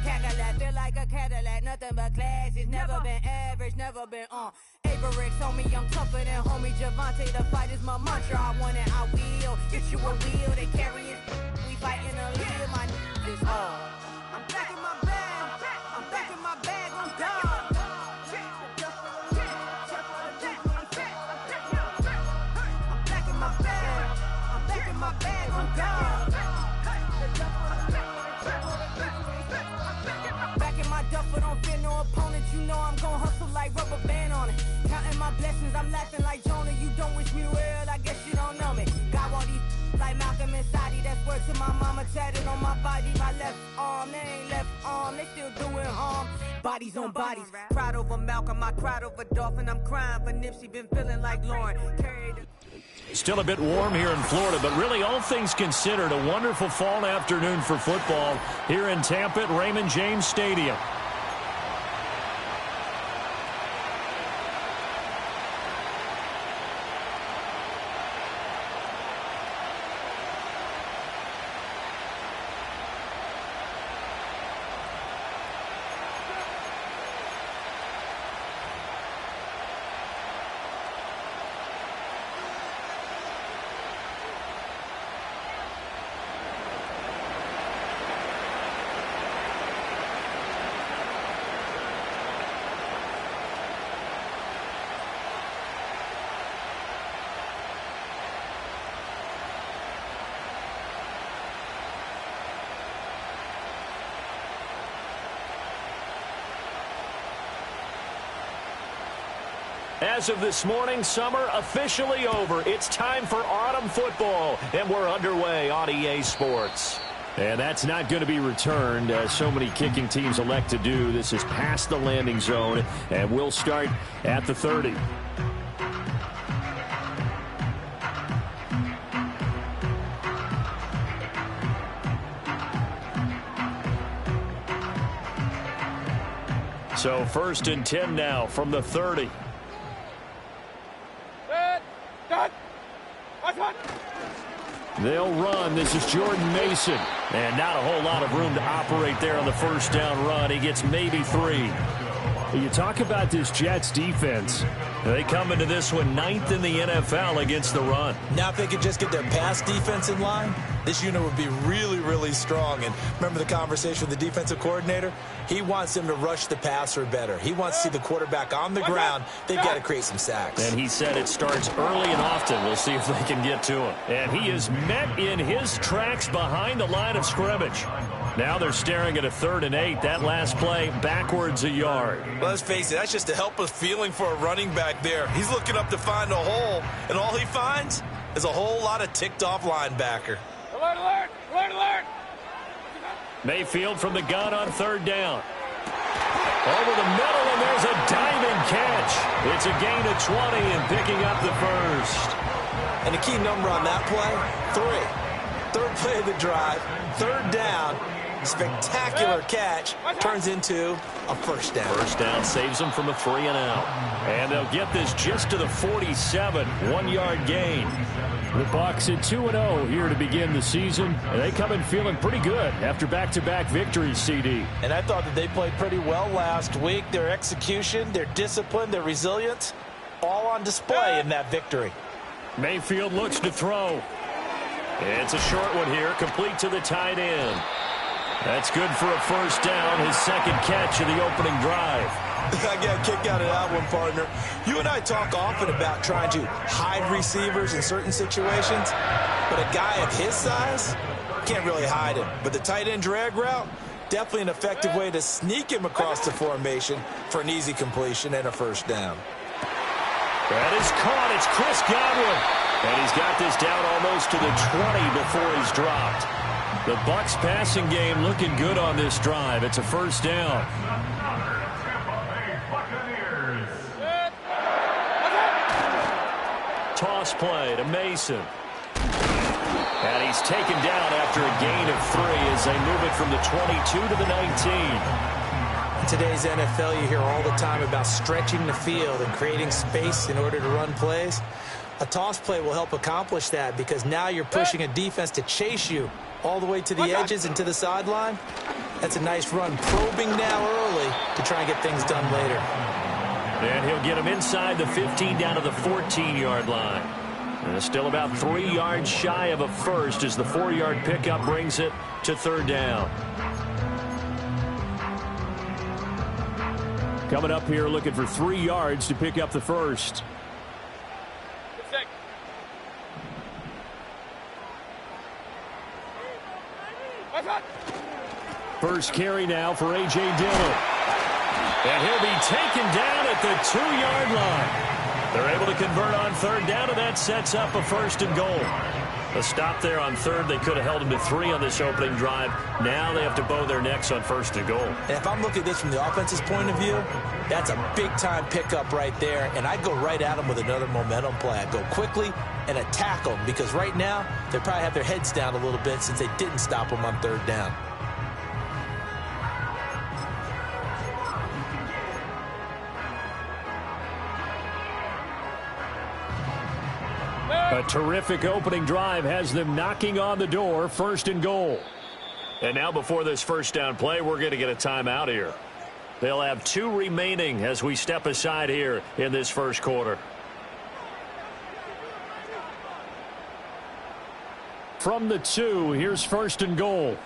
Cadillac, feel like a Cadillac, nothing but class. It's never been average, never been on. Averix on me, I'm tougher than homie Javante. The fight is my mantra. I want it, I will. Get you a wheel, they carry it. We fighting a lead, my is hard. I'm back in my bag. I'm back in my bag on God. I'm back in my bag. I'm back in my bag on God. Back in my duffel, don't fear no opponent. You know I'm gon' hustle like rubber band on it. Counting my blessings, I'm laughing like Jonah. You don't wish me well, I guess you don't know me. Got all these like Malcolm and Sadie. That's word to my mama, tatted on my body. My left arm, they ain't left arm, they still doing harm. Bodies on bodies. Cried over Malcolm, I cried over Dolphin. I'm crying for Nipsey, been feeling like Lauren. Still a bit warm here in Florida, but really all things considered, a wonderful fall afternoon for football here in Tampa at Raymond James Stadium. As of this morning, summer officially over. It's time for autumn football, and we're underway on EA Sports. And that's not going to be returned, as so many kicking teams elect to do. This is past the landing zone, and we'll start at the 30. So 1st and 10 now from the 30. They'll run. This is Jordan Mason. And not a whole lot of room to operate there on the first down run. He gets maybe 3. You talk about this Jets defense. They come into this one 9th in the NFL against the run. Now if they could just get their pass defense in line, this unit would be really, really strong. And remember the conversation with the defensive coordinator? He wants them to rush the passer better. He wants to see the quarterback on the ground. They've got to create some sacks. And he said it starts early and often. We'll see if they can get to him. And he is met in his tracks behind the line of scrimmage. Now they're staring at a 3rd and 8. That last play backwards a yard. Well, let's face it, that's just a helpless feeling for a running back there. He's looking up to find a hole, and all he finds is a whole lot of ticked-off linebacker. Alert, alert, alert, alert. Mayfield from the gun on 3rd down. Over the middle, and there's a diving catch. It's a gain of 20 and picking up the first. And the key number on that play, 3. 3rd play of the drive, 3rd down. Spectacular catch turns into a first down. First down saves them from a 3 and out. And they'll get this just to the 47, 1-yard gain. The Bucs at 2-0 here to begin the season. And they come in feeling pretty good after back-to-back victories, CD. And I thought that they played pretty well last week. Their execution, their discipline, their resilience, all on display in that victory. Mayfield looks to throw. It's a short one here, complete to the tight end. That's good for a first down, his 2nd catch of the opening drive. I got a kick out of that one, partner. You and I talk often about trying to hide receivers in certain situations, but a guy of his size can't really hide him. But the tight end drag route, definitely an effective way to sneak him across the formation for an easy completion and a first down. That is caught. It's Chris Godwin. And he's got this down almost to the 20 before he's dropped. The Bucs passing game looking good on this drive. It's a first down. Toss play to Mason. And he's taken down after a gain of 3 as they move it from the 22 to the 19. In today's NFL, you hear all the time about stretching the field and creating space in order to run plays. A toss play will help accomplish that because now you're pushing a defense to chase you all the way to the edges and to the sideline. That's a nice run, probing now early to try and get things done later. And he'll get him inside the 15 down to the 14-yard line. And still about 3 yards shy of a first as the 4-yard pickup brings it to third down. Coming up here looking for 3 yards to pick up the first. First carry now for A.J. Dillon. And he'll be taken down at the 2-yard line. They're able to convert on third down, and that sets up a first and goal. A stop there on third. They could have held him to 3 on this opening drive. Now they have to bow their necks on first and goal. And if I'm looking at this from the offense's point of view, that's a big-time pickup right there. And I'd go right at them with another momentum play. I'd go quickly and attack them because right now they probably have their heads down a little bit since they didn't stop them on third down. A terrific opening drive has them knocking on the door, first and goal. And now before this first down play, we're going to get a timeout here. They'll have 2 remaining as we step aside here in this first quarter. From the 2, here's first and goal.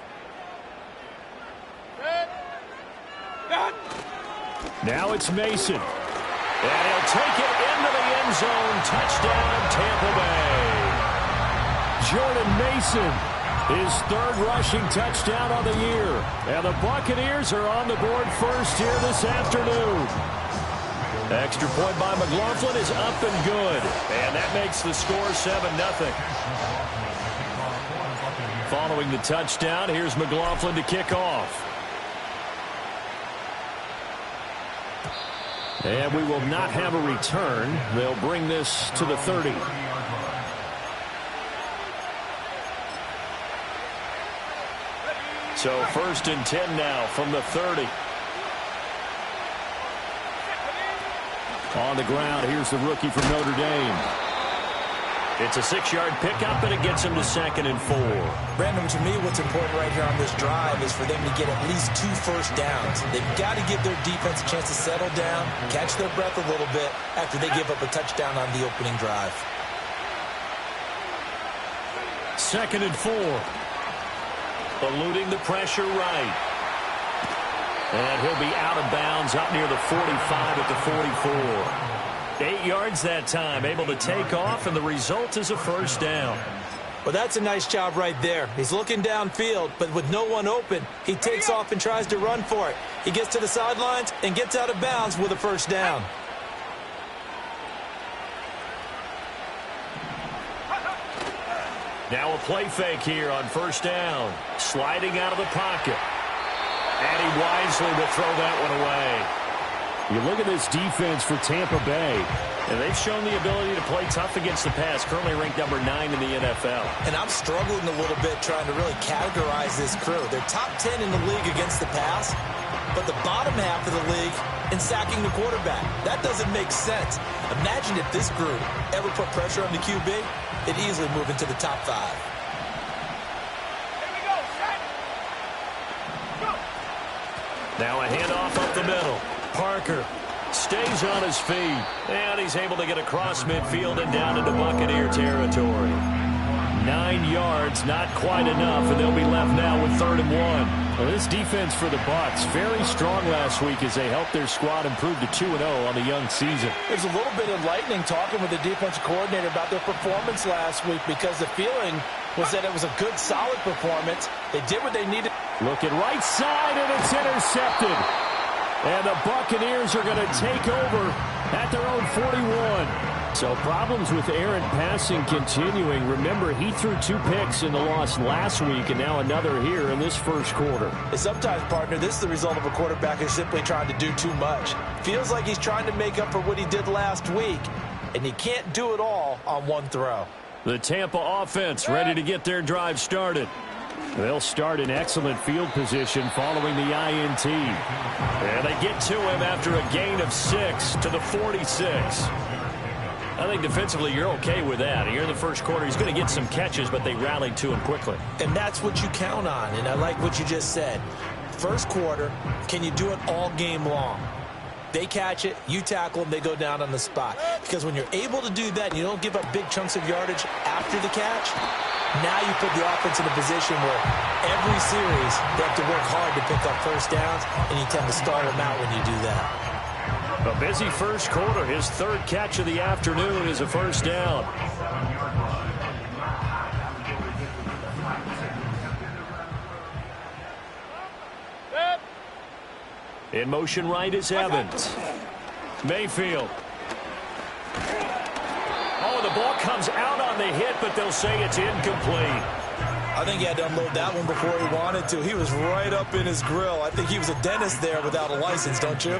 Now it's Mason. And he'll take it into the end zone. Touchdown, Tampa Bay. Jordan Mason, his 3rd rushing touchdown of the year. And the Buccaneers are on the board first here this afternoon. Extra point by McLaughlin is up and good. And that makes the score 7-0. Following the touchdown, here's McLaughlin to kick off. And we will not have a return. They'll bring this to the 30. So first and 10 now from the 30. On the ground, here's the rookie from Notre Dame. It's a 6-yard pickup, and it gets him to 2nd and 4. Brandon, to me, what's important right here on this drive is for them to get at least 2 first downs. They've got to give their defense a chance to settle down, catch their breath a little bit after they give up a touchdown on the opening drive. 2nd and 4. Eluding the pressure right. And he'll be out of bounds up near the 45 at the 44. 8 yards that time, able to take off, and the result is a first down. Well, that's a nice job right there. He's looking downfield, but with no one open, he takes off and tries to run for it. He gets to the sidelines and gets out of bounds with a first down. Now a play fake here on first down. Sliding out of the pocket. And he wisely will throw that one away. You look at this defense for Tampa Bay, and they've shown the ability to play tough against the pass, currently ranked number 9 in the NFL. And I'm struggling a little bit trying to really categorize this crew. They're top 10 in the league against the pass, but the bottom half of the league in sacking the quarterback. That doesn't make sense. Imagine if this group ever put pressure on the QB, it'd easily move into the top 5. Now a handoff up the middle. Parker stays on his feet, and he's able to get across midfield and down into Buccaneer territory. 9 yards, not quite enough, and they'll be left now with 3rd and 1. Well, this defense for the Bucs, very strong last week as they helped their squad improve to 2-0 on the young season. It was a little bit enlightening talking with the defensive coordinator about their performance last week because the feeling was that it was a good, solid performance. They did what they needed. Looking right side, and it's intercepted. And the Buccaneers are going to take over at their own 41. So problems with errant passing continuing. Remember, he threw 2 picks in the loss last week, and now another here in this first quarter. And sometimes, partner, this is the result of a quarterback who's simply trying to do too much. Feels like he's trying to make up for what he did last week, and he can't do it all on one throw. The Tampa offense ready to get their drive started. They'll start in excellent field position following the INT. And they get to him after a gain of 6 to the 46. I think defensively you're okay with that. Here in the first quarter, he's going to get some catches, but they rallied to him quickly. And that's what you count on, and I like what you just said. First quarter, can you do it all game long? They catch it, you tackle them, they go down on the spot. Because when you're able to do that and you don't give up big chunks of yardage after the catch, now you put the offense in a position where every series they have to work hard to pick up first downs, and you tend to stall them out when you do that. A busy first quarter. His third catch of the afternoon is a first down. In motion right is Evans. Mayfield. Oh, the ball comes out on the hit, but they'll say it's incomplete. I think he had to unload that one before he wanted to. He was right up in his grill. I think he was a dentist there without a license, don't you?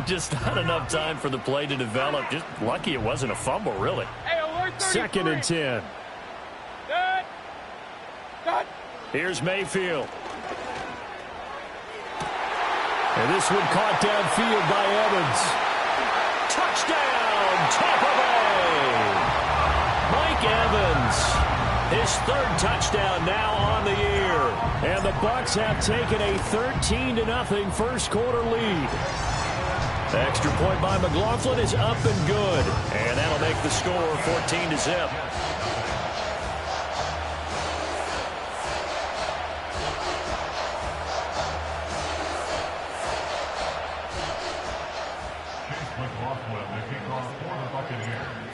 Just not enough time for the play to develop. Just lucky it wasn't a fumble, really. Hey, alert 33. Second and 10. Done. Here's Mayfield. And this one caught downfield by Evans. Touchdown, Tampa Bay! Mike Evans. His third touchdown now on the year. And the Bucs have taken a 13-0 first quarter lead. The extra point by McLaughlin is up and good. And that'll make the score 14-0.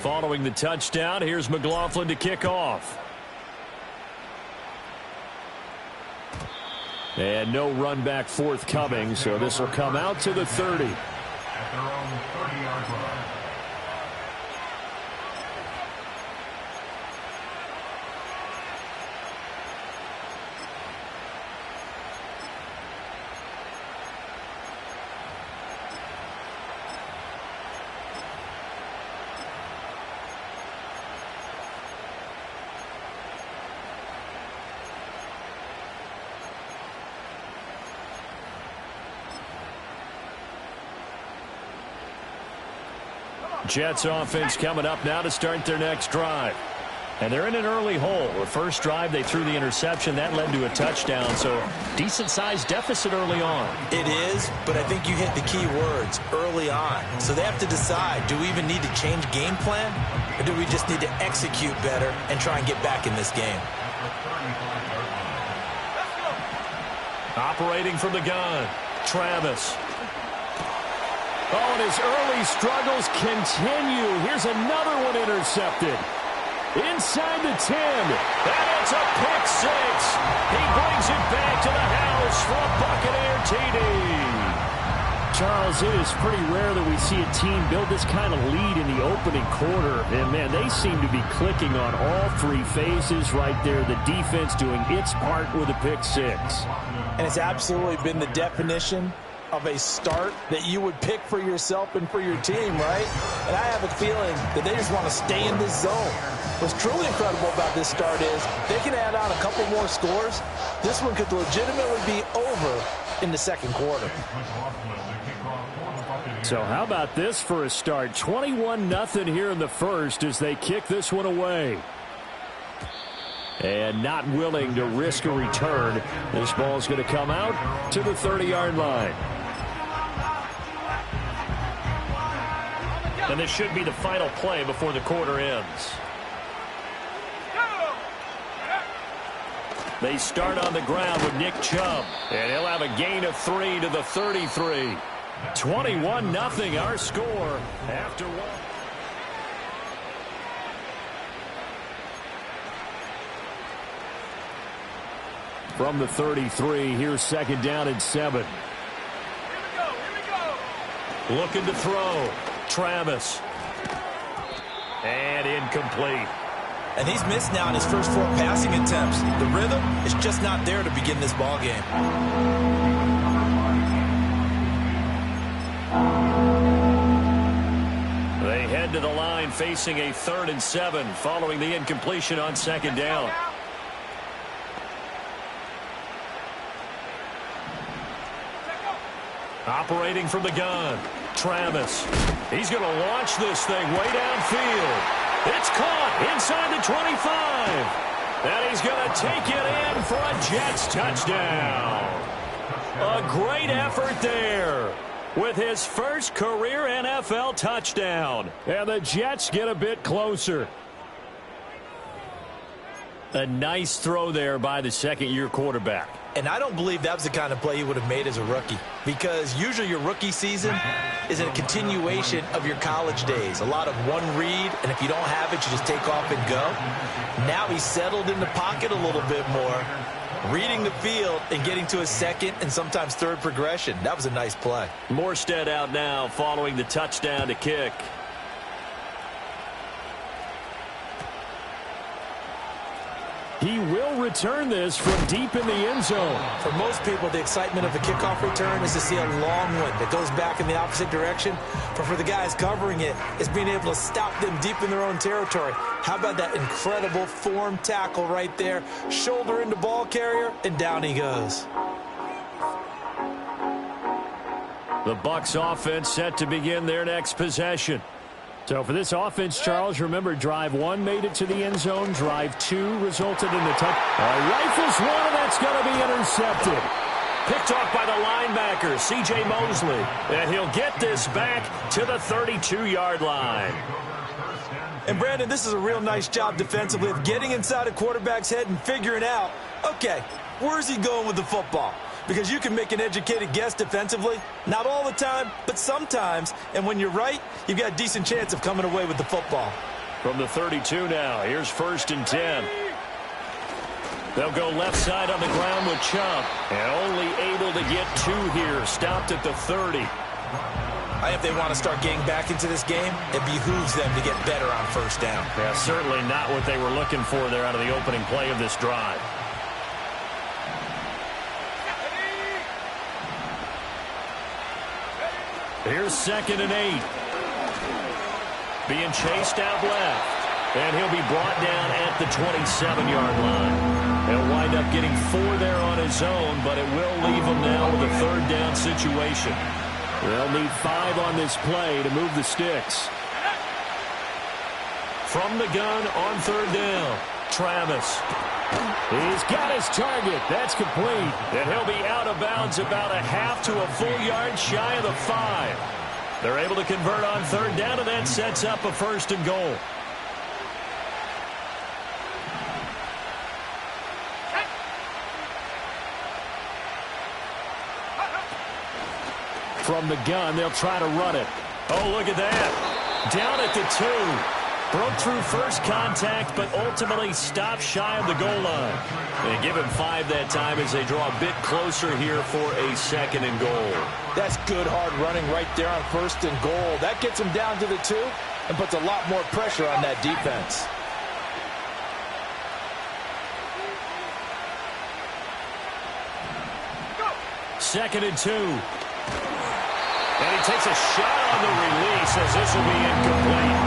Following the touchdown, here's McLaughlin to kick off. And no run back forthcoming, so this will come out to the 30. At their own 30-yard line. Jets offense coming up now to start their next drive. And they're in an early hole. The first drive, they threw the interception. That led to a touchdown, so decent-sized deficit early on. It is, but I think you hit the key words, early on. So they have to decide, do we even need to change game plan, or do we just need to execute better and try and get back in this game? Operating from the gun, Travis. Oh, and his early struggles continue. Here's another one intercepted. Inside the 10. And it's a pick six. He brings it back to the house for a Buccaneer TD. Charles, it is pretty rare that we see a team build this kind of lead in the opening quarter. And, man, they seem to be clicking on all three phases right there. The defense doing its part with a pick six. And it's absolutely been the definition of a start that you would pick for yourself and for your team, right? And I have a feeling that they just want to stay in this zone. What's truly incredible about this start is they can add on a couple more scores. This one could legitimately be over in the second quarter. So how about this for a start? 21-0 here in the first as they kick this one away. And not willing to risk a return. This ball's going to come out to the 30-yard line. And this should be the final play before the quarter ends. They start on the ground with Nick Chubb. And he'll have a gain of 3 to the 33. 21-0 our score after one. From the 33, here's second down and 7. Here we go. Looking to throw. Travis. And incomplete. And he's missed now in his first 4 passing attempts. The rhythm is just not there to begin this ball game. They head to the line facing a 3rd and 7 following the incompletion on second down. Operating from the gun, Travis. He's going to launch this thing way downfield. It's caught inside the 25. And he's going to take it in for a Jets touchdown. A great effort there with his first career NFL touchdown. And the Jets get a bit closer. A nice throw there by the second-year quarterback. And I don't believe that was the kind of play he would have made as a rookie, because usually your rookie season is a continuation of your college days. A lot of one read, and if you don't have it, you just take off and go. Now he's settled in the pocket a little bit more, reading the field and getting to a second and sometimes third progression. That was a nice play. Morstead out now following the touchdown to kick. He will return this from deep in the end zone. For most people, the excitement of the kickoff return is to see a long one that goes back in the opposite direction. But for the guys covering it, it's being able to stop them deep in their own territory. How about that incredible form tackle right there? Shoulder into ball carrier, and down he goes. The Bucs offense set to begin their next possession. So for this offense, Charles, remember, drive 1 made it to the end zone. Drive 2 resulted in the touch. Rifles one, and that's going to be intercepted. Picked off by the linebacker, C.J. Mosley. And he'll get this back to the 32-yard line. And, Brandon, this is a real nice job defensively of getting inside a quarterback's head and figuring out, okay, where's he going with the football? Because you can make an educated guess defensively. Not all the time, but sometimes. And when you're right, you've got a decent chance of coming away with the football. From the 32 now, here's 1st and 10. They'll go left side on the ground with Chump. And only able to get 2 here. Stopped at the 30. If they want to start getting back into this game, it behooves them to get better on 1st down. Yeah, certainly not what they were looking for there out of the opening play of this drive. Here's 2nd and 8. Being chased out left. And he'll be brought down at the 27-yard line. He'll wind up getting 4 there on his own, but it will leave him now with a 3rd down situation. They'll need 5 on this play to move the sticks. From the gun on 3rd down, Travis. He's got his target. That's complete. And he'll be out of bounds about a half to a full yard shy of the 5. They're able to convert on 3rd down, and that sets up a 1st and goal. From the gun, they'll try to run it. Oh, look at that. Down at the 2. Broke through first contact, but ultimately stopped shy of the goal line. And give him 5 that time as they draw a bit closer here for a 2nd and goal. That's good, hard running right there on 1st and goal. That gets him down to the 2 and puts a lot more pressure on that defense. Go. 2nd and 2. And he takes a shot on the release as this will be incomplete.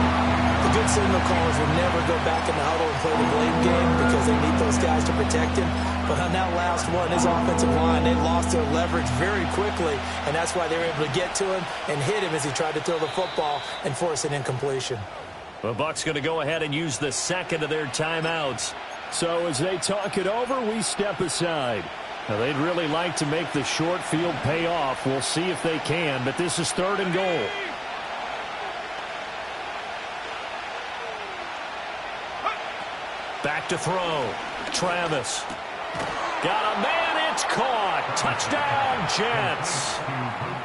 The good signal callers will never go back in the huddle and play the blame game because they need those guys to protect him. But on that last one, his offensive line, they lost their leverage very quickly, and that's why they were able to get to him and hit him as he tried to throw the football and force an incompletion. The Bucs going to go ahead and use the 2nd of their timeouts. So as they talk it over, we step aside. Now, they'd really like to make the short field pay off. We'll see if they can, but this is 3rd and goal. Back to throw. Travis. Got a man. It's caught. Touchdown, Jets.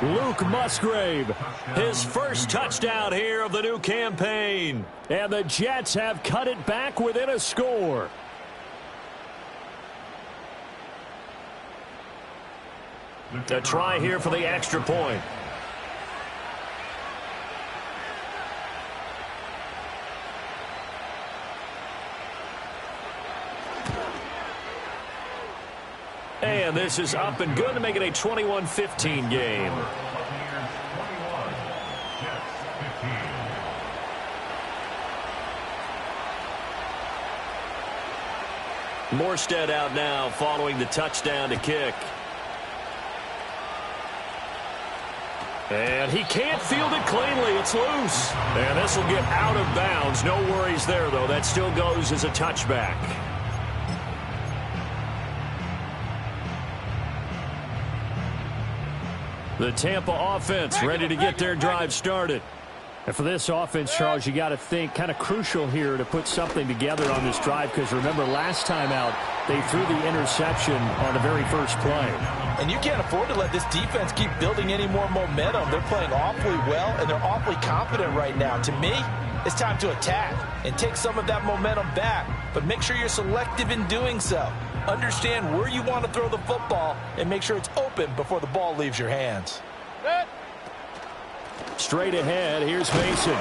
Luke Musgrave. His first touchdown here of the new campaign. And the Jets have cut it back within a score. A try here for the extra point. And this is up and good to make it a 21-15 game. Morstead out now following the touchdown to kick. And he can't field it cleanly. It's loose. And this will get out of bounds. No worries there, though. That still goes as a touchback. The Tampa offense ready to get their drive started. And for this offense, Charles, you got to think kind of crucial here to put something together on this drive, because remember last time out they threw the interception on the very first play. And you can't afford to let this defense keep building any more momentum. They're playing awfully well, and they're awfully confident right now. To me, it's time to attack and take some of that momentum back, but make sure you're selective in doing so. Understand where you want to throw the football and make sure it's open before the ball leaves your hands. Straight ahead, here's Mason.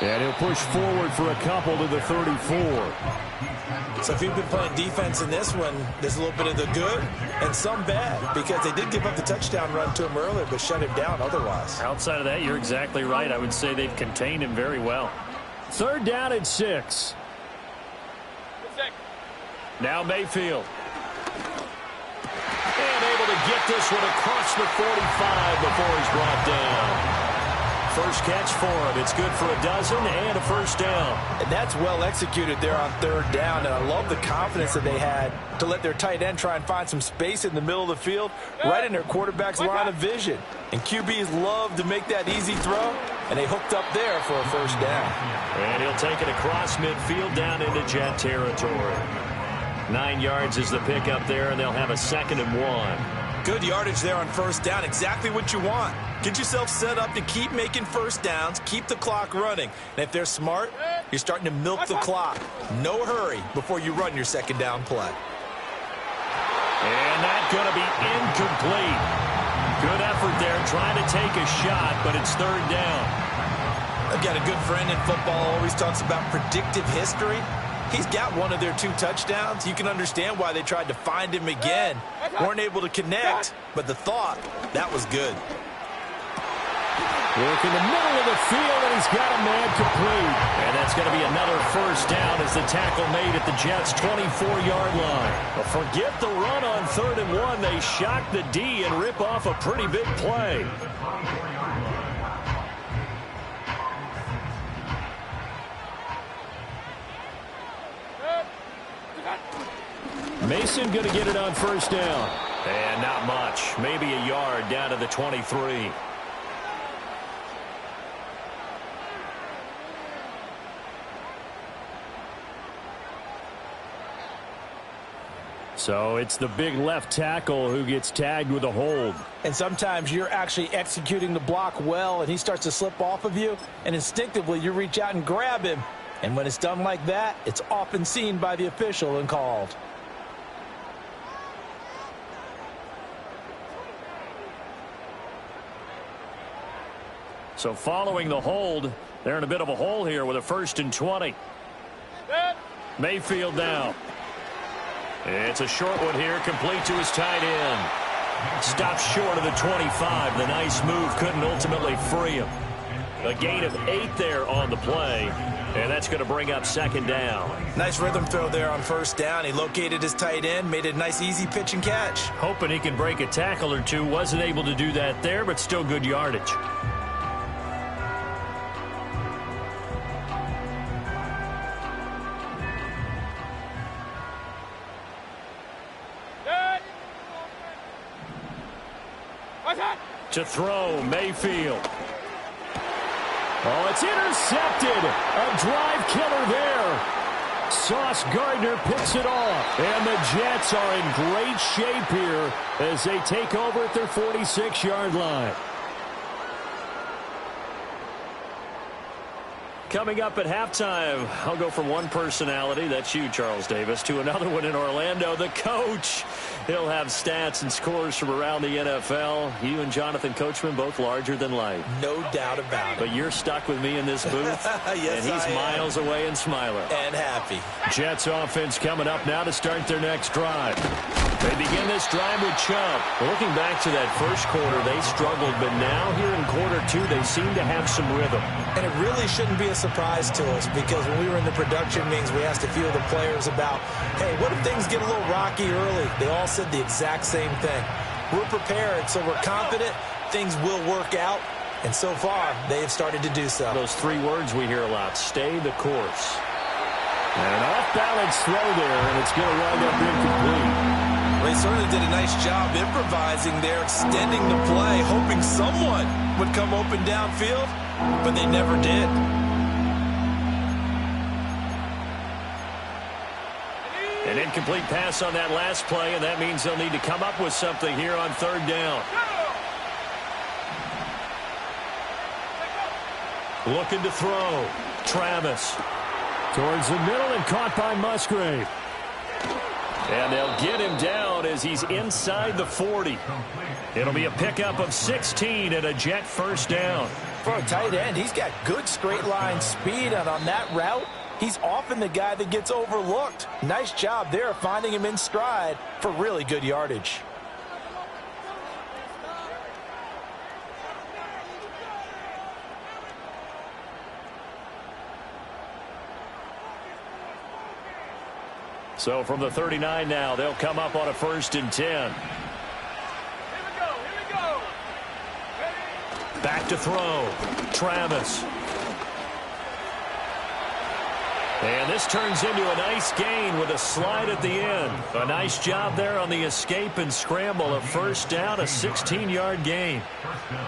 And he'll push forward for a couple to the 34. So if you've been playing defense in this one, there's a little bit of the good and some bad, because they did give up the touchdown run to him earlier, but shut him down otherwise. Outside of that, you're exactly right. I would say they've contained him very well. 3rd down and 6. Now Mayfield. And able to get this one across the 45 before he's brought down. First catch for him. It's good for a dozen and a first down. And that's well executed there on 3rd down. And I love the confidence that they had to let their tight end try and find some space in the middle of the field, right in their quarterback's line of vision. And QBs love to make that easy throw, and they hooked up there for a first down. And he'll take it across midfield down into Jet territory. 9 yards is the pickup there, and they'll have a 2nd and 1. Good yardage there on first down. Exactly what you want. Get yourself set up to keep making first downs, keep the clock running. And if they're smart, you're starting to milk the clock. No hurry before you run your 2nd down play. And that's going to be incomplete. Good effort there trying to take a shot, but it's 3rd down. I've got a good friend in football, always talks about predictive history. He's got one of their 2 touchdowns. You can understand why they tried to find him again. Weren't able to connect, but the thought, that was good. Look in the middle of the field, and he's got a man complete. And that's going to be another first down as the tackle made at the Jets' 24-yard line. But forget the run on 3rd and 1. They shock the D and rip off a pretty big play. Mason going to get it on first down. And not much. Maybe a yard down to the 23. So it's the big left tackle who gets tagged with a hold. And sometimes you're actually executing the block well, and he starts to slip off of you, and instinctively you reach out and grab him. And when it's done like that, it's often seen by the official and called. So following the hold, they're in a bit of a hole here with a 1st and 20. Mayfield now. It's a short one here, complete to his tight end. Stops short of the 25. The nice move couldn't ultimately free him. A gain of 8 there on the play, and that's going to bring up 2nd down. Nice rhythm throw there on first down. He located his tight end, made a nice easy pitch and catch. Hoping he can break a tackle or two. Wasn't able to do that there, but still good yardage. To throw, Mayfield. Oh, it's intercepted. A drive killer there. Sauce Gardner picks it off. And the Jets are in great shape here as they take over at their 46-yard line. Coming up at halftime, I'll go from one personality, that's you, Charles Davis, to another one in Orlando, the coach. He'll have stats and scores from around the NFL. You and Jonathan Coachman, both larger than life. No doubt about it. But you're stuck with me in this booth. Yes, and he's miles away and smiling. And happy. Jets offense coming up now to start their next drive. They begin this drive with Chubb. Looking back to that first quarter, they struggled, but now here in quarter 2, they seem to have some rhythm. And it really shouldn't be a surprise to us, because when we were in the production meetings, we asked a few of the players about, hey, what if things get a little rocky early? They all said the exact same thing. We're prepared, so we're confident, things will work out, and so far, they have started to do so. Those three words we hear a lot: stay the course. An off-balance throw there, and it's going to wind up incomplete. They certainly did a nice job improvising there, extending the play, hoping someone would come open downfield, but they never did. An incomplete pass on that last play, and that means they'll need to come up with something here on third down. Looking to throw. Travis. Towards the middle and caught by Musgrave. And they'll get him down as he's inside the 40. It'll be a pickup of 16 and a Jet first down. For a tight end, he's got good straight line speed, and on that route, he's often the guy that gets overlooked. Nice job there finding him in stride for really good yardage. So from the 39 now, they'll come up on a 1st and 10. Here we go. Back to throw. Travis. And this turns into a nice gain with a slide at the end. A nice job there on the escape and scramble. A first down, a 16-yard gain.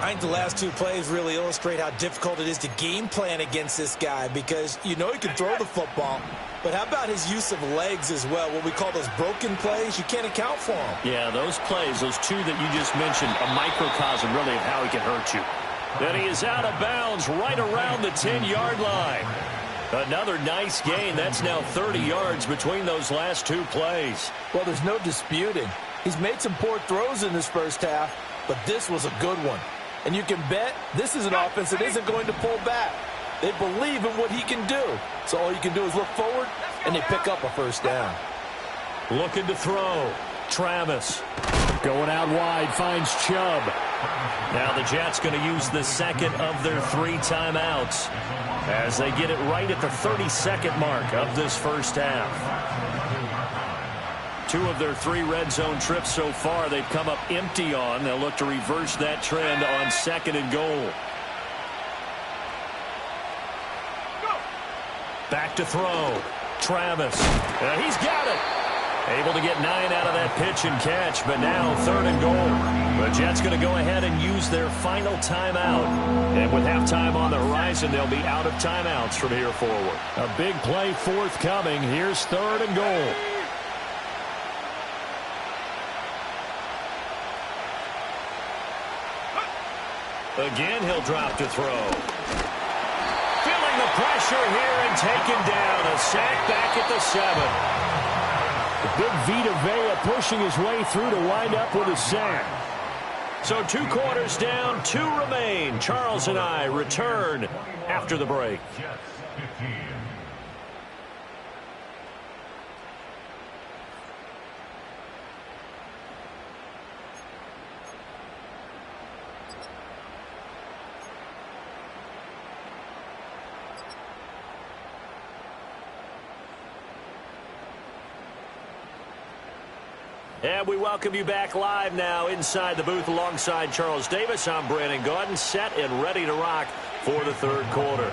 I think the last two plays really illustrate how difficult it is to game plan against this guy, because you know he can throw the football, but how about his use of legs as well? What we call those broken plays, you can't account for them. Yeah, those plays, those two that you just mentioned, a microcosm really of how he can hurt you. Then he is out of bounds right around the 10-yard line. Another nice gain. That's now 30 yards between those last two plays. Well, there's no disputing. He's made some poor throws in this first half, but this was a good one. And you can bet this is an offense that isn't going to pull back. They believe in what he can do. So all you can do is look forward, and they pick up a first down. Looking to throw. Travis. Going out wide, finds Chubb. Now the Jets going to use the second of their 3 timeouts as they get it right at the 32nd mark of this first half. 2 of their 3 red zone trips so far they've come up empty on. They'll look to reverse that trend on 2nd and goal. Back to throw. Travis. He's got it. Able to get 9 out of that pitch and catch, but now 3rd and goal. The Jets going to go ahead and use their final timeout. And with halftime on the horizon, they'll be out of timeouts from here forward. A big play forthcoming. Here's 3rd and goal. Again, he'll drop to throw. Feeling the pressure here and taken down. A sack back at the 7. The big Vita Vea pushing his way through to wind up with a sack. So 2 quarters down, 2 remain. Charles and I return after the break. And we welcome you back live now inside the booth alongside Charles Davis. I'm Brandon Gaudin, set and ready to rock for the 3rd quarter.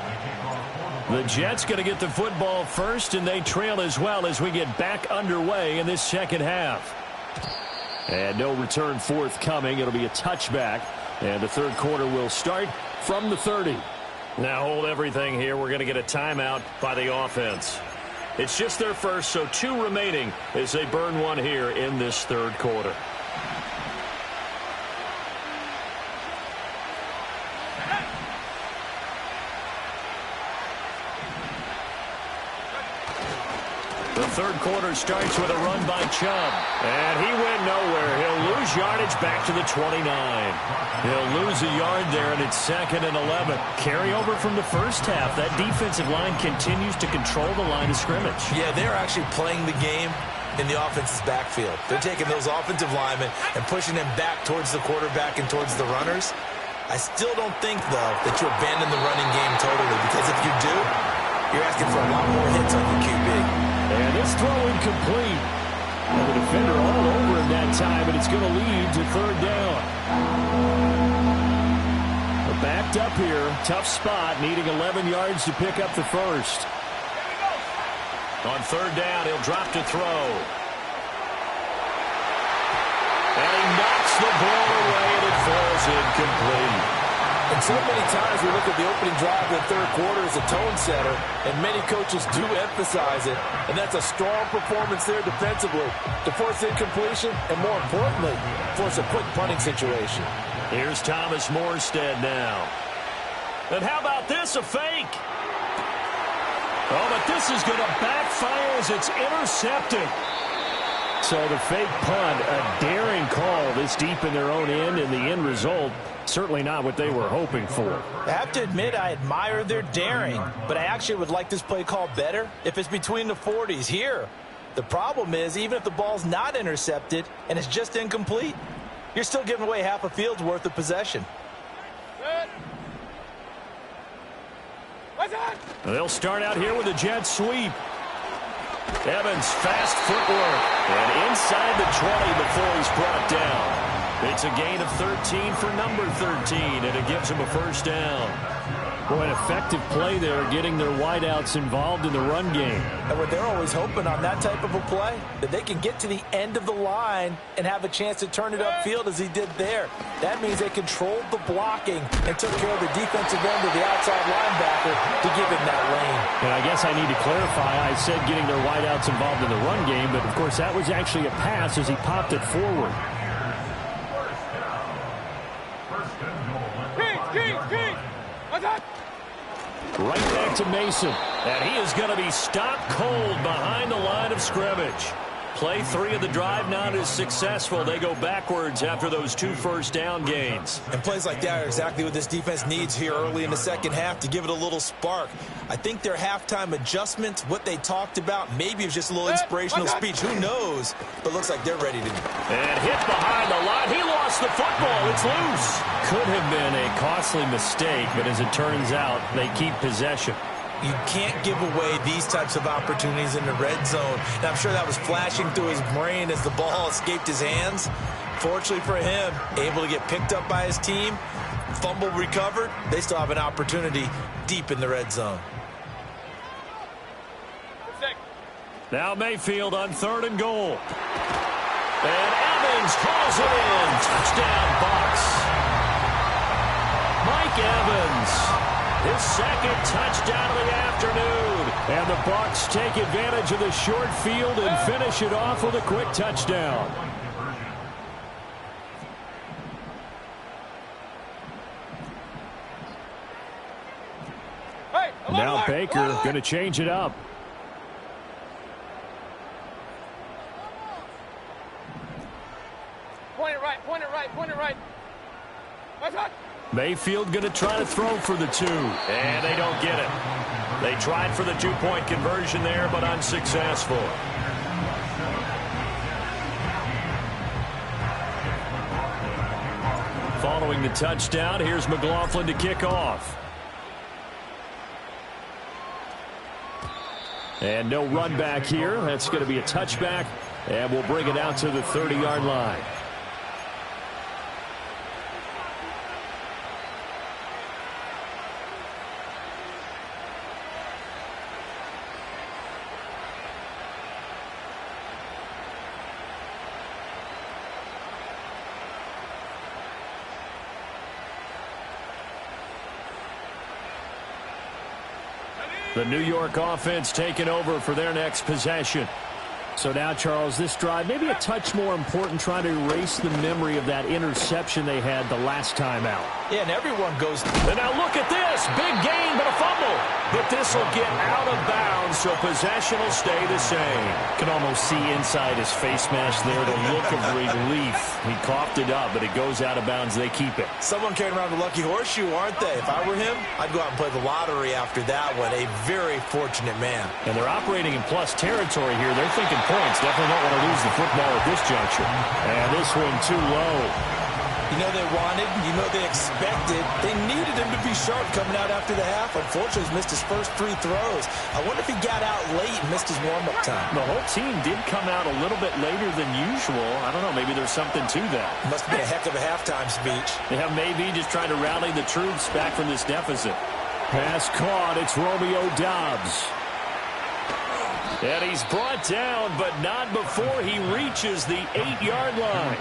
The Jets going to get the football first, and they trail as well as we get back underway in this second half. And no return forthcoming. It'll be a touchback, and the 3rd quarter will start from the 30. Now hold everything here. We're going to get a timeout by the offense. It's just their first, so 2 remaining as they burn 1 here in this 3rd quarter. The 3rd quarter starts with a run by Chubb. And he went nowhere. He'll lose yardage back to the 29. He'll lose a yard there, and it's 2nd and 11. Carry over from the first half. That defensive line continues to control the line of scrimmage. Yeah, they're actually playing the game in the offense's backfield. They're taking those offensive linemen and pushing them back towards the quarterback and towards the runners. I still don't think, though, that you abandon the running game totally, because if you do, you're asking for a lot more hits on your QB. And this throw incomplete. And the defender all over him that time, and it's going to lead to 3rd down. picked up here. Tough spot, needing 11 yards to pick up the first. On third down, he'll drop to throw. And he knocks the ball away, and it falls incomplete. And so many times we look at the opening drive of the third quarter as a tone setter, and many coaches do emphasize it. And that's a strong performance there defensively to force incompletion and, more importantly, force a quick punting situation. Here's Thomas Morstead now. And how about this, a fake? Oh, but this is going to backfire as it's intercepted. So the fake punt, a daring call this deep in their own end, and the end result, certainly not what they were hoping for. I have to admit I admire their daring, but I actually would like this play call better if it's between the 40s here. The problem is, even if the ball's not intercepted and it's just incomplete, you're still giving away half a field's worth of possession. They'll start out here with a jet sweep. Evans, fast footwork, and inside the 20 before he's brought down. It's a gain of 13 for number 13, and it gives him a first down. Boy, an effective play there, getting their wideouts involved in the run game. And what they're always hoping on that type of a play, that they can get to the end of the line and have a chance to turn it upfield as he did there. That means they controlled the blocking and took care of the defensive end of the outside linebacker to give him that lane. And I guess I need to clarify, I said getting their wideouts involved in the run game, but of course that was actually a pass as he popped it forward. Right back to Mason. And he is going to be stopped cold behind the line of scrimmage. Play 3 of the drive not as successful. They go backwards after those 2 first down gains. And plays like that are exactly what this defense needs here early in the second half to give it a little spark. I think their halftime adjustments, what they talked about, maybe it was just a little inspirational speech. Who knows? But looks like they're ready to go. And hit behind the line. He lost the football. It's loose. Could have been a costly mistake, but as it turns out, they keep possession. You can't give away these types of opportunities in the red zone. And I'm sure that was flashing through his brain as the ball escaped his hands. Fortunately for him, able to get picked up by his team, fumble recovered. They still have an opportunity deep in the red zone. Now Mayfield on 3rd and goal. And Evans hauls it in. Touchdown, Bucs. Mike Evans. His second touchdown of the afternoon. And the Bucs take advantage of the short field and finish it off with a quick touchdown. Now Baker going to change it up. Point it right, point it right, point it right. Mayfield going to try to throw for the 2, and they don't get it. They tried for the 2-point conversion there, but unsuccessful. Following the touchdown, here's McLaughlin to kick off. And no run back here. That's going to be a touchback, and we'll bring it out to the 30-yard line. The New York offense taking over for their next possession. So now, Charles, this drive, maybe a touch more important, trying to erase the memory of that interception they had the last time out. Yeah, and everyone goes. And now look at this. Big gain, but a fumble. But this will get out of bounds, so possession will stay the same. Can almost see inside his face mask there the look of relief. He coughed it up, but it goes out of bounds. They keep it. Someone carrying around the lucky horseshoe, aren't they? If I were him, I'd go out and play the lottery after that one. A very fortunate man. And they're operating in plus territory here. They're thinking points. Definitely don't want to lose the football at this juncture. And this one too low. You know they wanted, you know they expected, they needed him to should be sharp coming out after the half. Unfortunately, he's missed his first 3 throws. I wonder if he got out late and missed his warm-up time. The whole team did come out a little bit later than usual. I don't know, maybe there's something to that. Must have been a heck of a halftime speech. Yeah, maybe just trying to rally the troops back from this deficit. Pass caught. It's Romeo Doubs. And he's brought down, but not before he reaches the 8-yard line.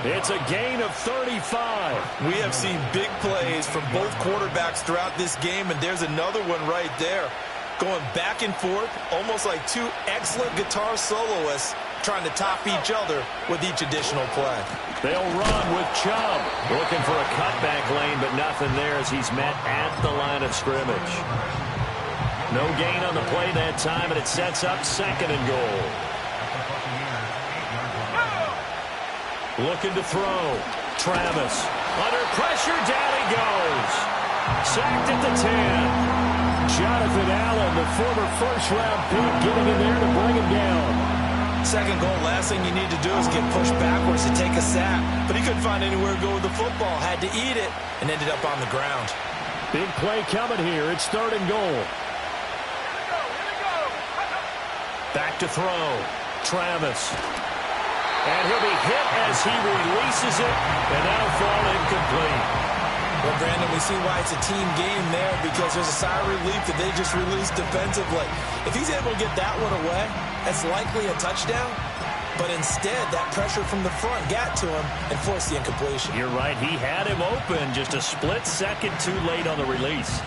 It's a gain of 35. We have seen big plays from both quarterbacks throughout this game, and there's another one right there. Going back and forth, almost like 2 excellent guitar soloists trying to top each other with each additional play. They'll run with Chubb. Looking for a cutback lane, but nothing there as he's met at the line of scrimmage. No gain on the play that time, and it sets up 2nd and goal. Looking to throw. Travis. Under pressure, down he goes. Sacked at the 10. Jonathan Allen, the former first-round pick, getting in there to bring him down. 2nd goal, last thing you need to do is get pushed backwards to take a sack. But he couldn't find anywhere to go with the football. Had to eat it and ended up on the ground. Big play coming here. It's 3rd and goal. Back to throw. Travis. And he'll be hit as he releases it, and that'll fall incomplete. Well, Brandon, we see why it's a team game there, because there's a sigh of relief that they just released defensively. If he's able to get that one away, that's likely a touchdown. But instead, that pressure from the front got to him and forced the incompletion. You're right. He had him open, just a split second too late on the release.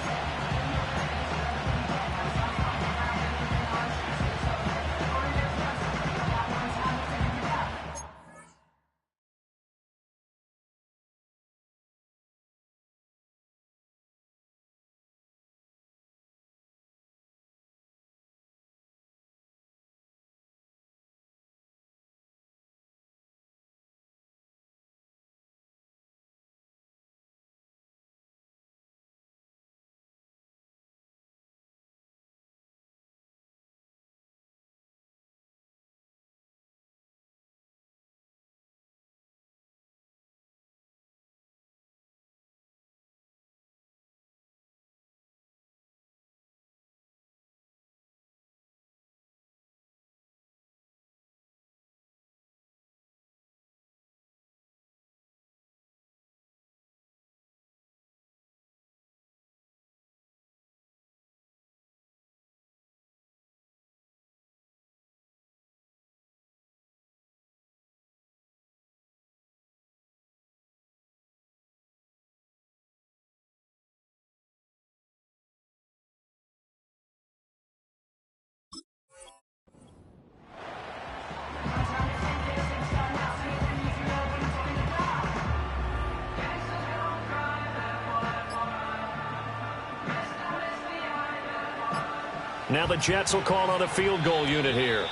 Now the Jets will call on a field goal unit here.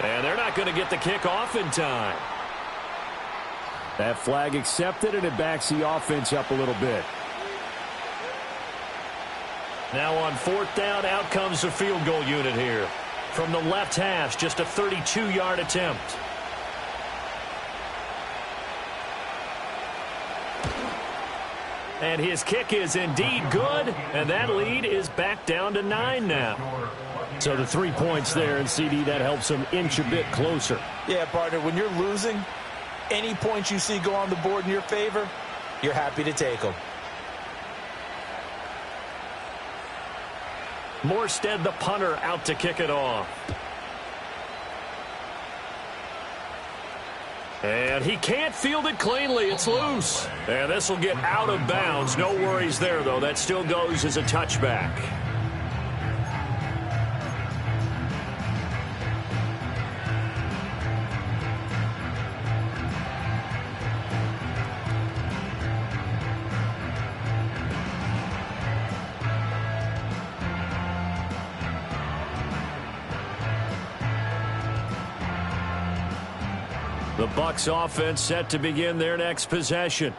And they're not going to get the kick off in time. That flag accepted, and it backs the offense up a little bit. Now on 4th down, out comes the field goal unit here. From the left hash, just a 32-yard attempt. And his kick is indeed good, and that lead is back down to 9 now. So the 3 points there, and CD, that helps him inch a bit closer. Yeah, partner, when you're losing, any points you see go on the board in your favor, you're happy to take them. Morstead, the punter, out to kick it off. And he can't field it cleanly. It's loose. And this will get out of bounds. No worries there, though. That still goes as a touchback. The Bucs offense set to begin their next possession.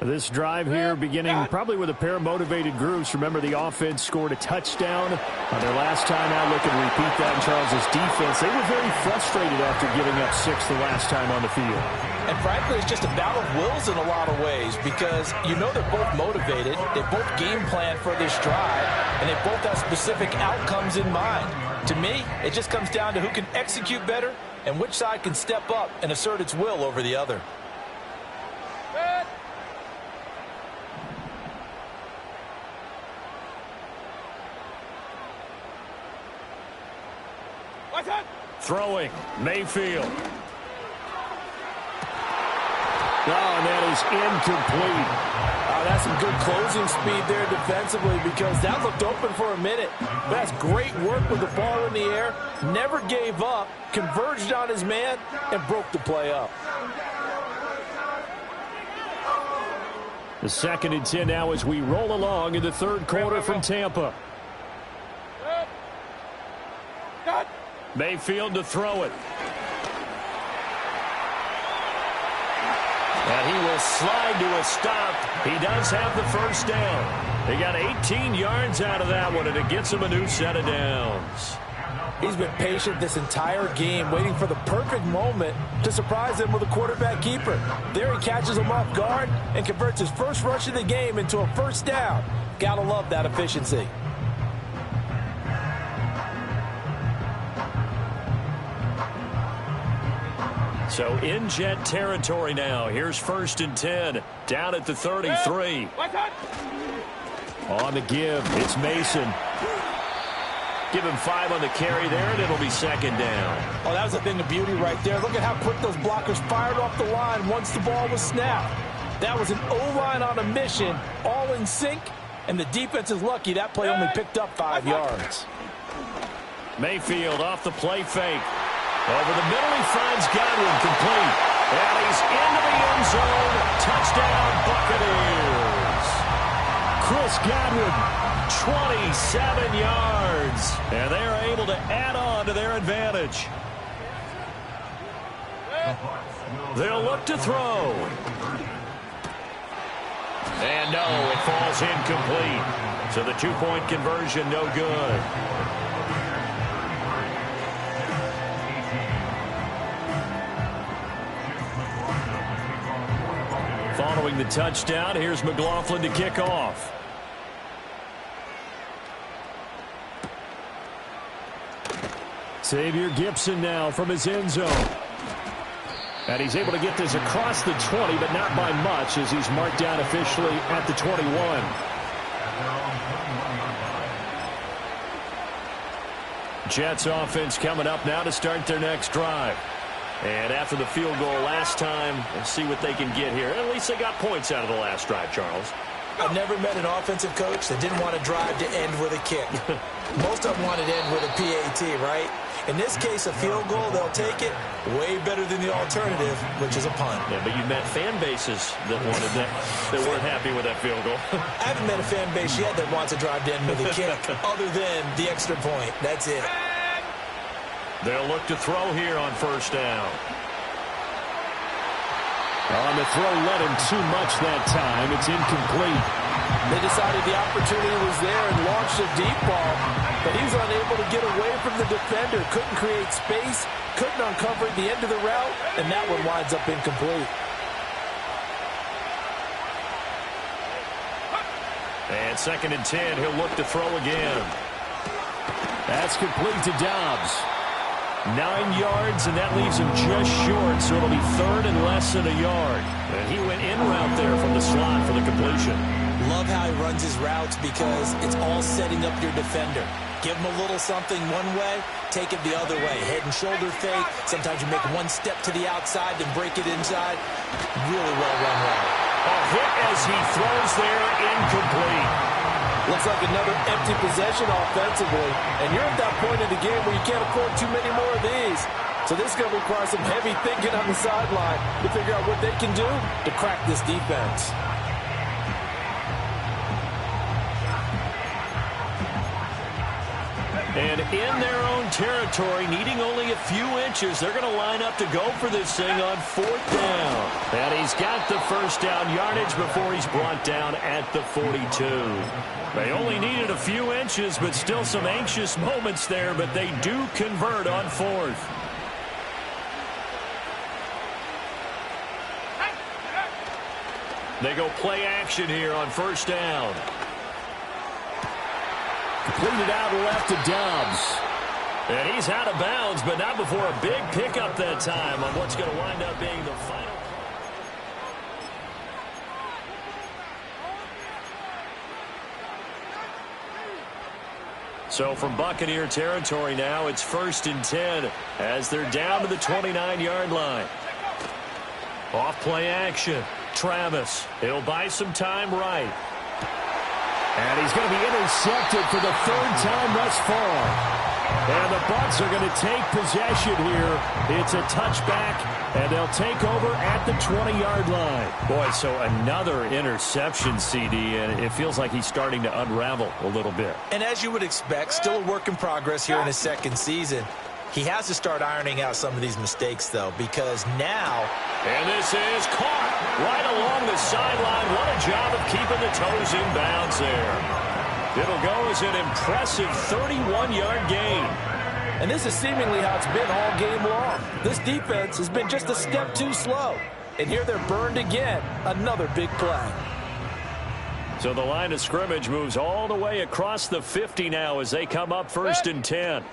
This drive here beginning probably with a pair of motivated groups. Remember, the offense scored a touchdown on their last time out. Look and repeat that in Charles's defense. They were very frustrated after giving up 6 the last time on the field. And frankly, it's just a battle of wills in a lot of ways because you know they're both motivated. They both game plan for this drive, and they both have specific outcomes in mind. To me, it just comes down to who can execute better and which side can step up and assert its will over the other. Throwing, Mayfield. Oh, and that is incomplete. That's some good closing speed there defensively because that looked open for a minute. That's great work with the ball in the air. Never gave up, converged on his man, and broke the play up. The 2nd and 10 now as we roll along in the 3rd quarter from Tampa. Mayfield to throw it. And he will slide to a stop. He does have the first down. He got 18 yards out of that one, and it gets him a new set of downs. He's been patient this entire game, waiting for the perfect moment to surprise him with a quarterback keeper. There he catches him off guard and converts his first rush of the game into a first down. Gotta love that efficiency. So in Jet territory now. Here's 1st and 10. Down at the 33. On the give, it's Mason. Give him 5 on the carry there, and it'll be 2nd down. Oh, that was a thing of beauty right there. Look at how quick those blockers fired off the line once the ball was snapped. That was an O-line on a mission, all in sync, and the defense is lucky that play only picked up 5 yards. Mayfield off the play fake. Over the middle, he finds Godwin complete. And he's into the end zone. Touchdown, Buccaneers. Chris Godwin, 27 yards. And they're able to add on to their advantage. They'll look to throw. And no, it falls incomplete. So the 2-point conversion, no good. Following the touchdown, here's McLaughlin to kick off. Xavier Gibson now from his end zone. And he's able to get this across the 20, but not by much as he's marked down officially at the 21. Jets offense coming up now to start their next drive. And after the field goal last time, we'll see what they can get here. At least they got points out of the last drive, Charles. I've never met an offensive coach that didn't want to drive to end with a kick. Most of them wanted to end with a PAT, right? In this case, a field goal, they'll take it. Way better than the alternative, which is a punt. Yeah, but you met fan bases that wanted that, that weren't happy with that field goal. I haven't met a fan base yet that wants to drive to end with a kick, other than the extra point. That's it. They'll look to throw here on 1st down. On the throw, let him too much that time. It's incomplete. They decided the opportunity was there and launched a deep ball, but he was unable to get away from the defender. Couldn't create space, couldn't uncover the end of the route, and that one winds up incomplete. And 2nd and 10, he'll look to throw again. That's complete to Dobbs. 9 yards, and that leaves him just short, so it'll be 3rd and less than a yard. And he went in route there from the slot for the completion. Love how he runs his routes because it's all setting up your defender. Give him a little something one way, take it the other way. Head and shoulder fake. Sometimes you make one step to the outside, then break it inside. Really well run route. A hit as he throws there, incomplete. Looks like another empty possession offensively. And you're at that point in the game where you can't afford too many more of these. So this is going to require some heavy thinking on the sideline to figure out what they can do to crack this defense. And in their own territory, needing only a few inches, they're going to line up to go for this thing on 4th down. And he's got the first down yardage before he's brought down at the 42. They only needed a few inches, but still some anxious moments there, but they do convert on 4th. They go play action here on 1st down. Completed out left to Dobbs. And he's out of bounds, but not before a big pickup that time on what's going to wind up being the final. So from Buccaneer territory now, it's 1st and 10 as they're down to the 29-yard line. Off play action. Travis. It'll buy some time right. And he's going to be intercepted for the 3rd time thus far. And the Bucs are going to take possession here. It's a touchback, and they'll take over at the 20-yard line. Boy, so another interception, CD, and it feels like he's starting to unravel a little bit. And as you would expect, still a work in progress here in his 2nd season. He has to start ironing out some of these mistakes, though, because now... And this is caught right along the sideline. What a job of keeping the toes in bounds there. It'll go as an impressive 31-yard gain. And this is seemingly how it's been all game long. This defense has been just a step too slow. And here they're burned again. Another big play. So the line of scrimmage moves all the way across the 50 now as they come up 1st and 10.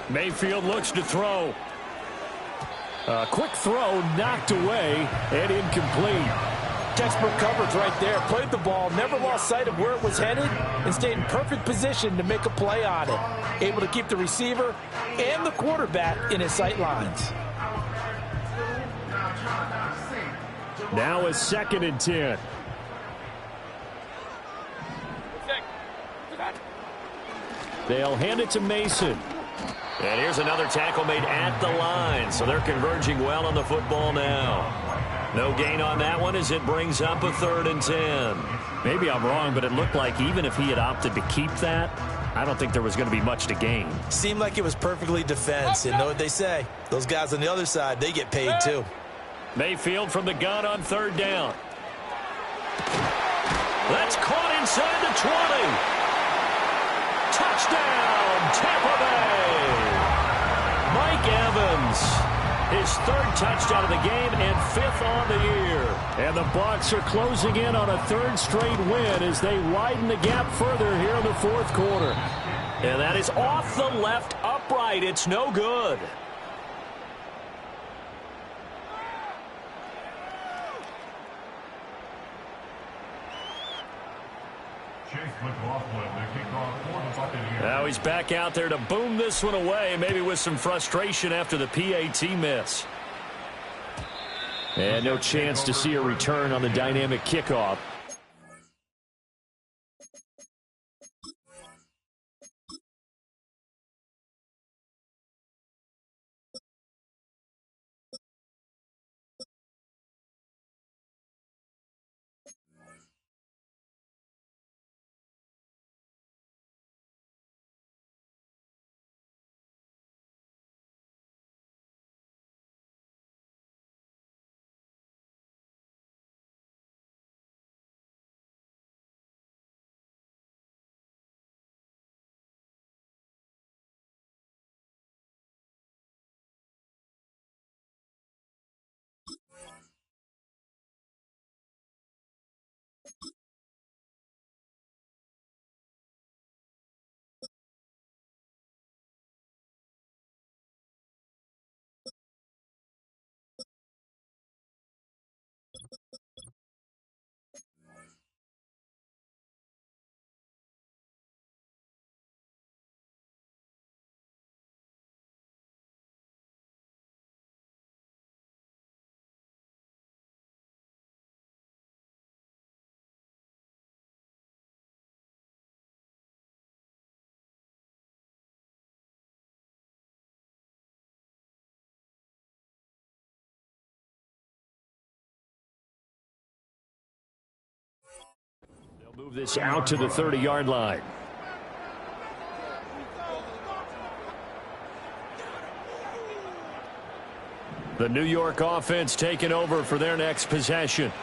Mayfield looks to throw. A quick throw knocked away and incomplete. Textbook coverage right there. Played the ball, never lost sight of where it was headed, and stayed in perfect position to make a play on it. Able to keep the receiver and the quarterback in his sight lines. Now a 2nd and 10. They'll hand it to Mason. And here's another tackle made at the line. So they're converging well on the football now. No gain on that one as it brings up a 3rd and 10. Maybe I'm wrong, but it looked like even if he had opted to keep that, I don't think there was going to be much to gain. Seemed like it was perfectly defense. And know what they say? Those guys on the other side, they get paid too. Mayfield from the gun on 3rd down. That's caught inside the 20. Touchdown, Tampa Bay. Mike Evans. His 3rd touchdown of the game and 5th on the year. And the Bucs are closing in on a 3rd straight win as they widen the gap further here in the 4th quarter. And that is off the left upright. It's no good. Now he's back out there to boom this one away, maybe with some frustration after the PAT miss. And no chance to see a return on the dynamic kickoff. Move this out to the 30-yard line. The New York offense taking over for their next possession.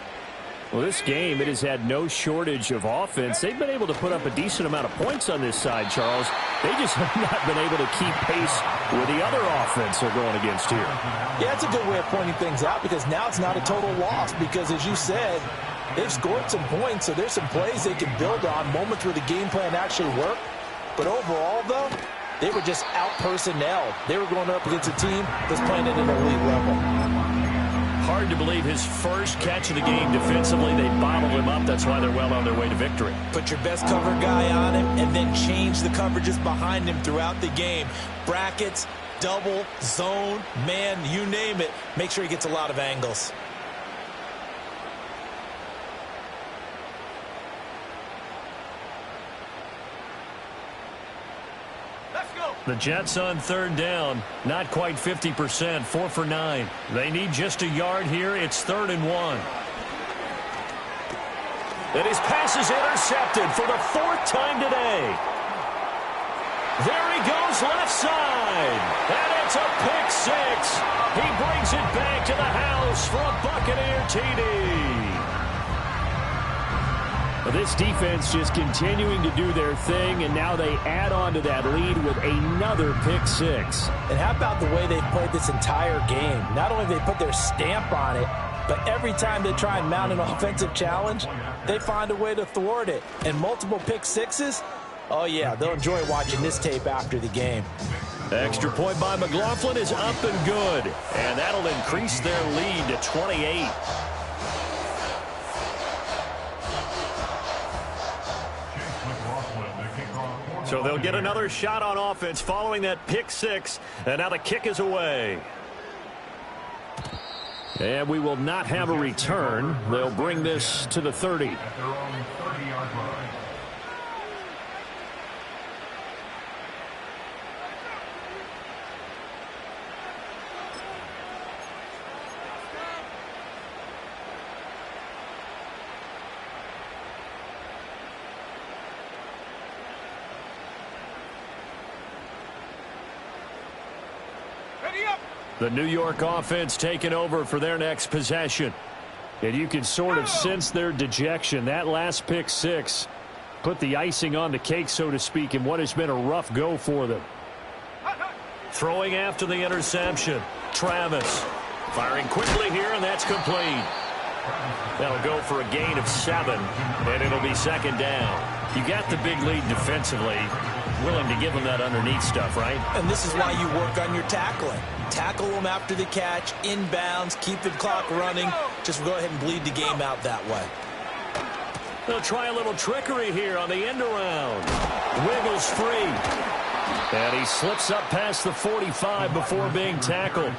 Well, this game, it has had no shortage of offense. They've been able to put up a decent amount of points on this side, Charles. They just have not been able to keep pace with the other offense they're going against here. Yeah, it's a good way of pointing things out because now it's not a total loss because, as you said, they've scored some points, so there's some plays they can build on, moments where the game plan actually worked. But overall, though, they were just out-personnelled. They were going up against a team that's playing at an elite level. Hard to believe his first catch of the game defensively. They bottled him up. That's why they're well on their way to victory. Put your best cover guy on him and then change the coverages behind him throughout the game. Brackets, double, zone, man, you name it. Make sure he gets a lot of angles. The Jets on third down, not quite 50%, 4 for 9. They need just a yard here. It's 3rd and 1. And his pass is intercepted for the 4th time today. There he goes left side. And it's a pick 6. He brings it back to the house for a Buccaneer TD. This defense just continuing to do their thing, and now they add on to that lead with another pick 6. And how about the way they've played this entire game? Not only have they put their stamp on it, but every time they try and mount an offensive challenge, they find a way to thwart it. And multiple pick 6s, oh yeah, they'll enjoy watching this tape after the game. Extra point by McLaughlin is up and good, and that'll increase their lead to 28. So they'll get another shot on offense following that pick 6, and now the kick is away. And we will not have a return. They'll bring this to the 30. The New York offense taking over for their next possession. And you can sort of sense their dejection. That last pick 6 put the icing on the cake, so to speak, in what has been a rough go for them. Throwing after the interception. Travis firing quickly here, and that's complete. That'll go for a gain of 7, and it'll be 2nd down. You got the big lead defensively. Willing to give them that underneath stuff, right? And this is why you work on your tackling. Tackle them after the catch, inbounds, keep the clock running. Just go ahead and bleed the game out that way. They'll try a little trickery here on the end around. Wiggles free. And he slips up past the 45 before being tackled.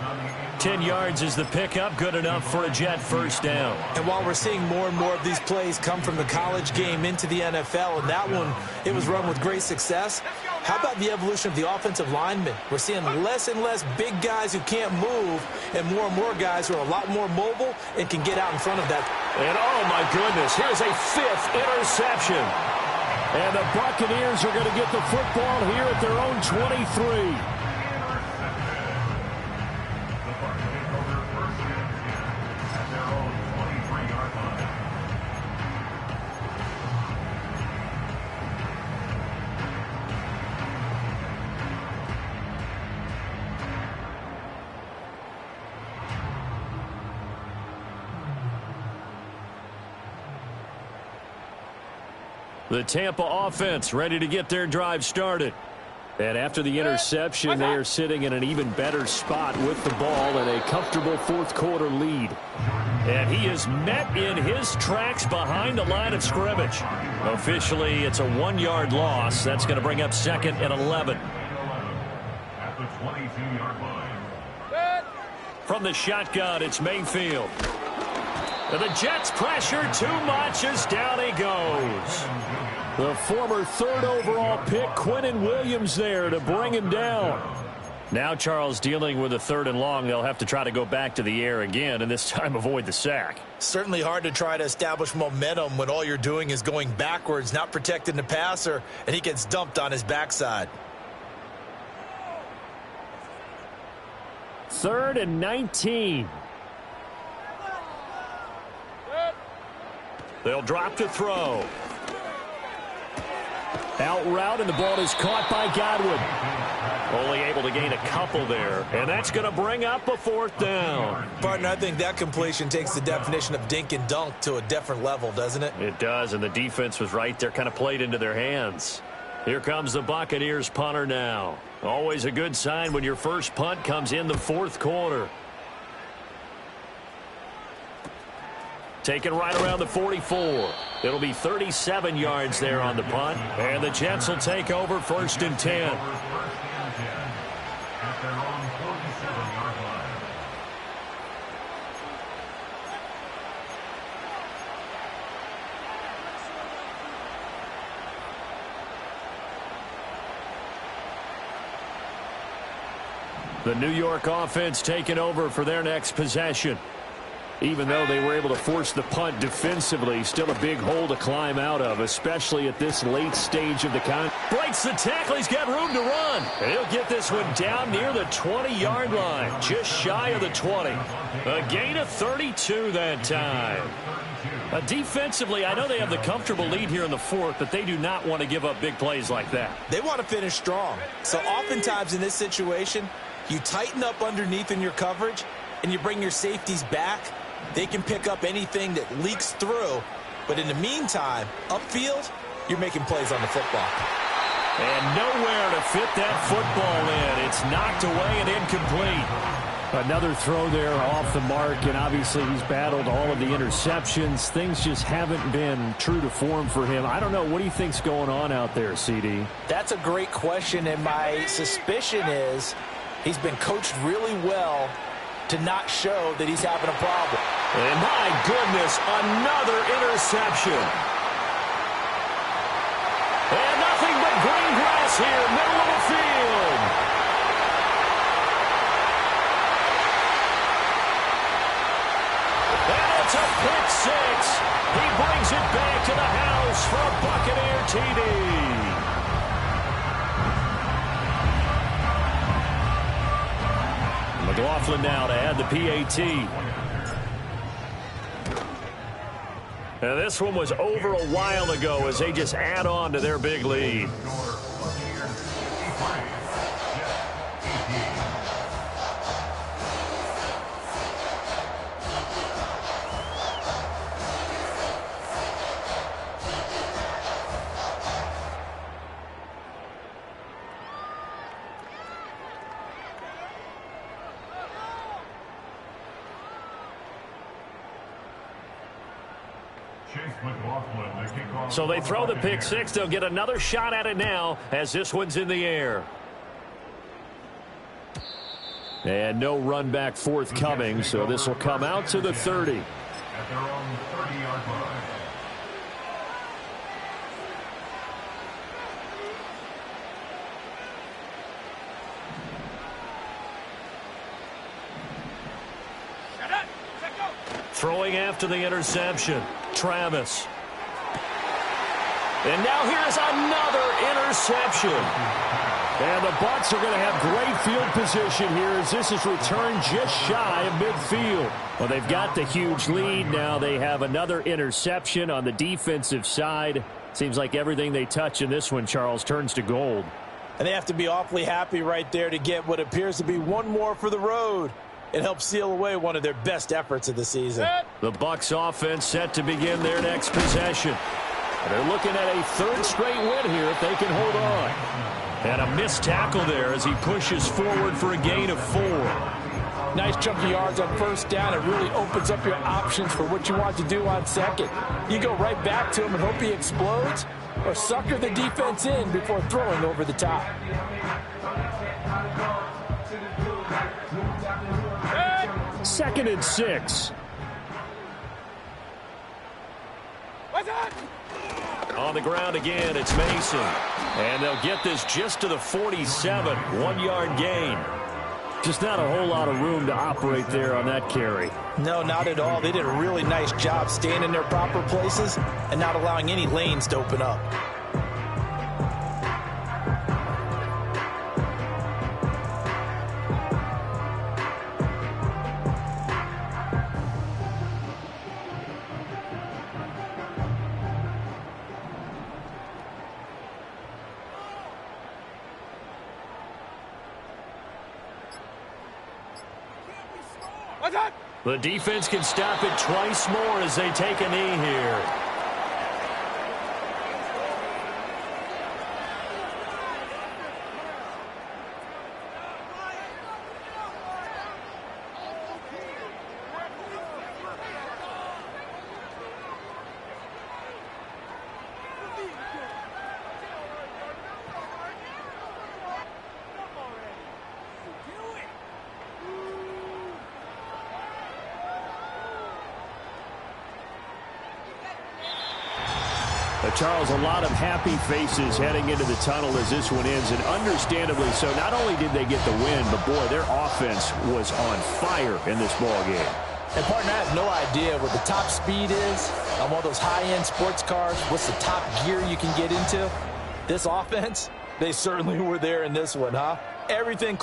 10 yards is the pickup, good enough for a Jet first down. And while we're seeing more and more of these plays come from the college game into the NFL, and that one, it was run with great success, how about the evolution of the offensive linemen? We're seeing less and less big guys who can't move, and more guys who are a lot more mobile and can get out in front of that. And oh my goodness, here's a 5th interception. And the Buccaneers are going to get the football here at their own 23. The Tampa offense ready to get their drive started. And after the interception, they are sitting in an even better spot with the ball and a comfortable 4th quarter lead. And he is met in his tracks behind the line of scrimmage. Officially, it's a 1-yard loss. That's going to bring up 2nd and 11. At the 22-yard line. From the shotgun, it's Mayfield. And the Jets pressure too much as down he goes. The former 3rd overall pick, Quinnen Williams, there to bring him down. Now Charles dealing with a 3rd and long. They'll have to try to go back to the air again, and this time avoid the sack. Certainly hard to try to establish momentum when all you're doing is going backwards, not protecting the passer, and he gets dumped on his backside. 3rd and 19. They'll drop to throw. Out route, and the ball is caught by Godwin. Only able to gain a couple there, and that's going to bring up a 4th down. Partner, I think that completion takes the definition of dink and dunk to a different level, doesn't it? It does, and the defense was right there, kind of played into their hands. Here comes the Buccaneers punter now. Always a good sign when your first punt comes in the 4th quarter. Taken right around the 44. It'll be 37 yards there on the punt. And the Jets will take over 1st and 10. At their own 47-yard line. The New York offense taking over for their next possession. Even though they were able to force the punt defensively, still a big hole to climb out of, especially at this late stage of the contest. Breaks the tackle. He's got room to run. And he'll get this one down near the 20-yard line, just shy of the 20. A gain of 32 that time. Defensively, I know they have the comfortable lead here in the 4th, but they do not want to give up big plays like that. They want to finish strong. So oftentimes in this situation, you tighten up underneath in your coverage, and you bring your safeties back. They can pick up anything that leaks through. But in the meantime, upfield, you're making plays on the football. And nowhere to fit that football in. It's knocked away and incomplete. Another throw there off the mark, and obviously he's battled all of the interceptions. Things just haven't been true to form for him. I don't know. What do you think's going on out there, CD? That's a great question, and my suspicion is he's been coached really well to not show that he's having a problem. And my goodness, another interception. And nothing but green grass here, middle of the field. And it's a pick six. He brings it back to the house for a Buccaneer TD. McLaughlin now to add the PAT. And this one was over a while ago as they just add on to their big lead. So they throw the pick six. They'll get another shot at it now as this one's in the air. And no run back forthcoming, so this will come out to the 30. At their own 30-yard line. Throwing after the interception, Travis. And now here's another interception. And the Bucs are going to have great field position here as this is returned just shy of midfield. Well, they've got the huge lead. Now they have another interception on the defensive side. Seems like everything they touch in this one, Charles, turns to gold. And they have to be awfully happy right there to get what appears to be one more for the road. It helps seal away one of their best efforts of the season. The Bucs offense set to begin their next possession. They're looking at a third straight win here if they can hold on. And a missed tackle there as he pushes forward for a gain of 4. Nice chunky yards on first down. It really opens up your options for what you want to do on second. You go right back to him and hope he explodes, or sucker the defense in before throwing over the top. Second and 6. On the ground again, it's Mason. And they'll get this just to the 47. 1-yard gain. Just not a whole lot of room to operate there on that carry. No, not at all. They did a really nice job staying in their proper places and not allowing any lanes to open up. The defense can stop it twice more as they take a knee here. Charles, a lot of happy faces heading into the tunnel as this one ends, and understandably so. Not only did they get the win, but, boy, their offense was on fire in this ballgame. And, partner, I have no idea what the top speed is on one of those high-end sports cars. What's the top gear you can get into? This offense, they certainly were there in this one, huh? Everything